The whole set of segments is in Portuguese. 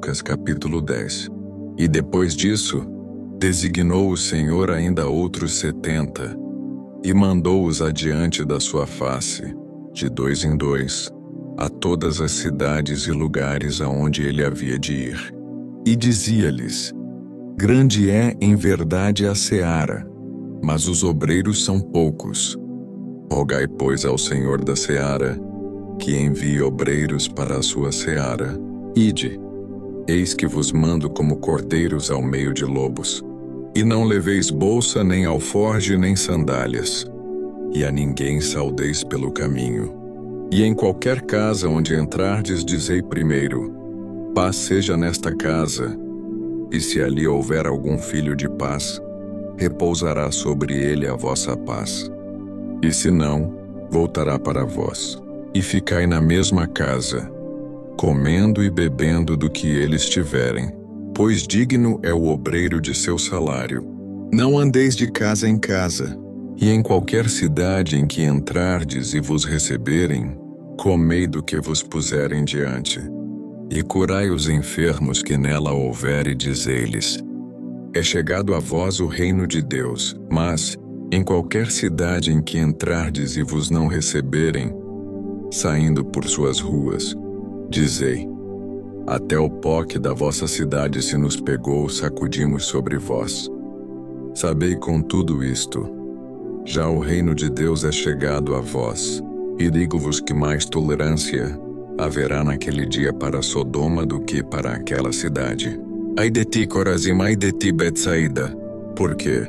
Lucas capítulo 10. E depois disso, designou o Senhor ainda outros 70, e mandou-os adiante da sua face, de 2 em 2, a todas as cidades e lugares aonde ele havia de ir. E dizia-lhes: Grande é em verdade a seara, mas os obreiros são poucos. Rogai, pois, ao Senhor da seara, que envie obreiros para a sua seara. Ide, eis que vos mando como cordeiros ao meio de lobos. E não leveis bolsa, nem alforje, nem sandálias, e a ninguém saudeis pelo caminho. E em qualquer casa onde entrardes, dizei primeiro: Paz seja nesta casa. E se ali houver algum filho de paz, repousará sobre ele a vossa paz. E se não, voltará para vós. E ficai na mesma casa, comendo e bebendo do que eles tiverem, pois digno é o obreiro de seu salário. Não andeis de casa em casa, e em qualquer cidade em que entrardes e vos receberem, comei do que vos puserem diante. E curai os enfermos que nela houver, e dizei-lhes: É chegado a vós o reino de Deus. Mas, em qualquer cidade em que entrardes e vos não receberem, saindo por suas ruas, dizei: Até o pó que da vossa cidade se nos pegou, sacudimos sobre vós. Sabei com tudo isto, já o reino de Deus é chegado a vós. E digo-vos que mais tolerância haverá naquele dia para Sodoma do que para aquela cidade. Ai de ti, Corazim, ai de ti, Betsaída, porque,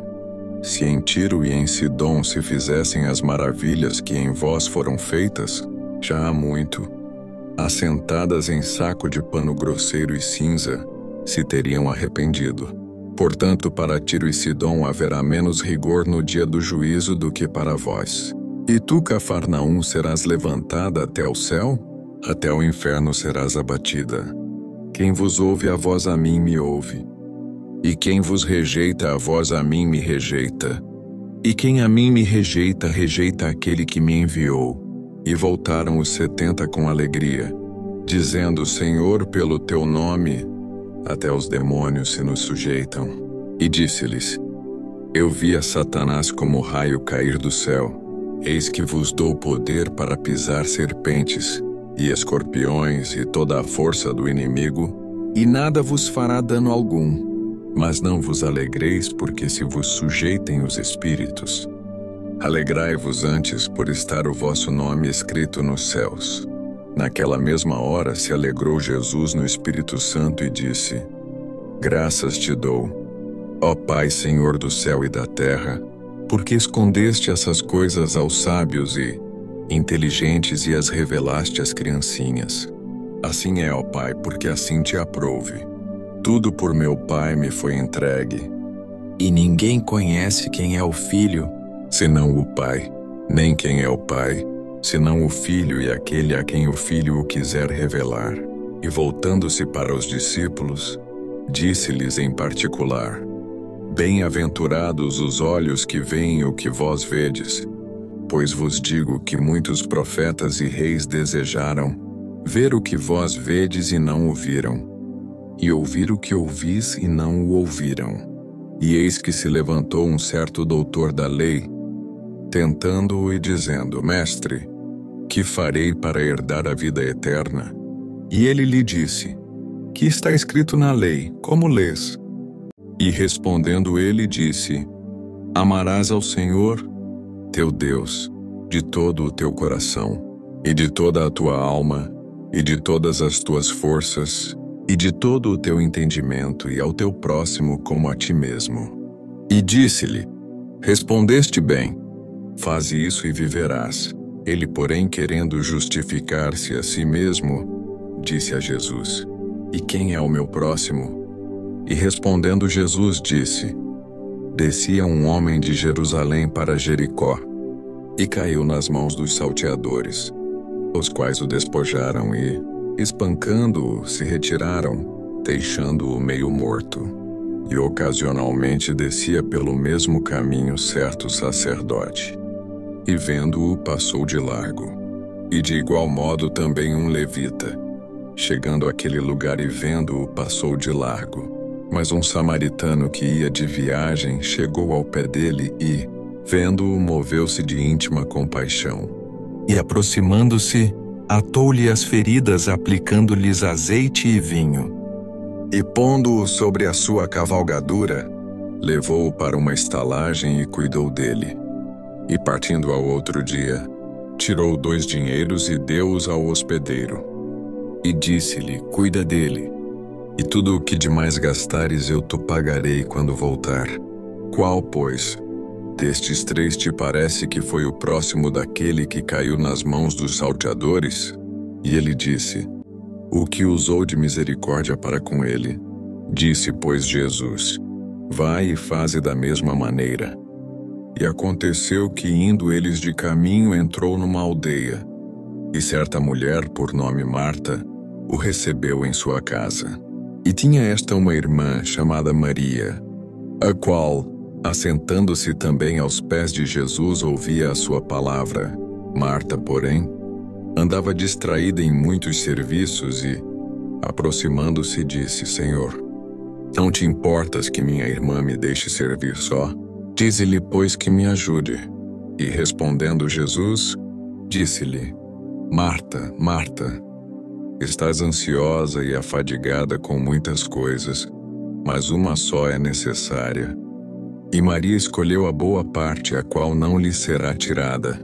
se em Tiro e em Sidom se fizessem as maravilhas que em vós foram feitas, já há muito, assentadas em saco de pano grosseiro e cinza, se teriam arrependido. Portanto, para Tiro e Sidom haverá menos rigor no dia do juízo do que para vós. E tu, Cafarnaum, serás levantada até o céu? Até o inferno serás abatida. Quem vos ouve a vós, a mim me ouve. E quem vos rejeita a vós, a mim me rejeita. E quem a mim me rejeita, rejeita aquele que me enviou. E voltaram os 70 com alegria, dizendo: Senhor, pelo teu nome, até os demônios se nos sujeitam. E disse-lhes: Eu vi a Satanás como raio cair do céu. Eis que vos dou poder para pisar serpentes e escorpiões e toda a força do inimigo, e nada vos fará dano algum. Mas não vos alegreis porque se vos sujeitem os espíritos. Alegrai-vos antes por estar o vosso nome escrito nos céus. Naquela mesma hora se alegrou Jesus no Espírito Santo e disse: Graças te dou, ó Pai, Senhor do céu e da terra, porque escondeste essas coisas aos sábios e inteligentes e as revelaste às criancinhas. Assim é, ó Pai, porque assim te aprouve. Tudo por meu Pai me foi entregue. E ninguém conhece quem é o Filho, senão o Pai, nem quem é o Pai, senão o Filho e aquele a quem o Filho o quiser revelar. E voltando-se para os discípulos, disse-lhes em particular: Bem-aventurados os olhos que veem o que vós vedes, pois vos digo que muitos profetas e reis desejaram ver o que vós vedes e não o viram, e ouvir o que ouvis e não o ouviram. E eis que se levantou um certo doutor da lei, tentando-o e dizendo: Mestre, que farei para herdar a vida eterna? E ele lhe disse: Que está escrito na lei, como lês? E respondendo ele disse: Amarás ao Senhor, teu Deus, de todo o teu coração, e de toda a tua alma, e de todas as tuas forças, e de todo o teu entendimento, e ao teu próximo como a ti mesmo. E disse-lhe: Respondeste bem, faze isso e viverás. Ele, porém, querendo justificar-se a si mesmo, disse a Jesus: E quem é o meu próximo? E respondendo Jesus disse: Descia um homem de Jerusalém para Jericó, e caiu nas mãos dos salteadores, os quais o despojaram e, espancando-o, se retiraram, deixando-o meio morto. E ocasionalmente descia pelo mesmo caminho certo sacerdote, e vendo-o passou de largo. E de igual modo também um levita, chegando àquele lugar e vendo-o, passou de largo. Mas um samaritano que ia de viagem chegou ao pé dele e, vendo-o, moveu-se de íntima compaixão. E aproximando-se, atou-lhe as feridas, aplicando-lhes azeite e vinho. E pondo-o sobre a sua cavalgadura, levou-o para uma estalagem e cuidou dele. E partindo ao outro dia, tirou 2 dinheiros e deu-os ao hospedeiro. E disse-lhe: cuida dele, e tudo o que demais gastares eu te pagarei quando voltar. Qual, pois, destes 3 te parece que foi o próximo daquele que caiu nas mãos dos salteadores? E ele disse: o que usou de misericórdia para com ele. Disse, pois, Jesus: vai e faze da mesma maneira. E aconteceu que, indo eles de caminho, entrou numa aldeia, e certa mulher, por nome Marta, o recebeu em sua casa. E tinha esta uma irmã chamada Maria, a qual, assentando-se também aos pés de Jesus, ouvia a sua palavra. Marta, porém, andava distraída em muitos serviços e, aproximando-se, disse: Senhor, não te importas que minha irmã me deixe servir só? Dize-lhe, pois, que me ajude. E respondendo Jesus, disse-lhe: Marta, Marta, estás ansiosa e afadigada com muitas coisas, mas uma só é necessária. E Maria escolheu a boa parte, a qual não lhe será tirada.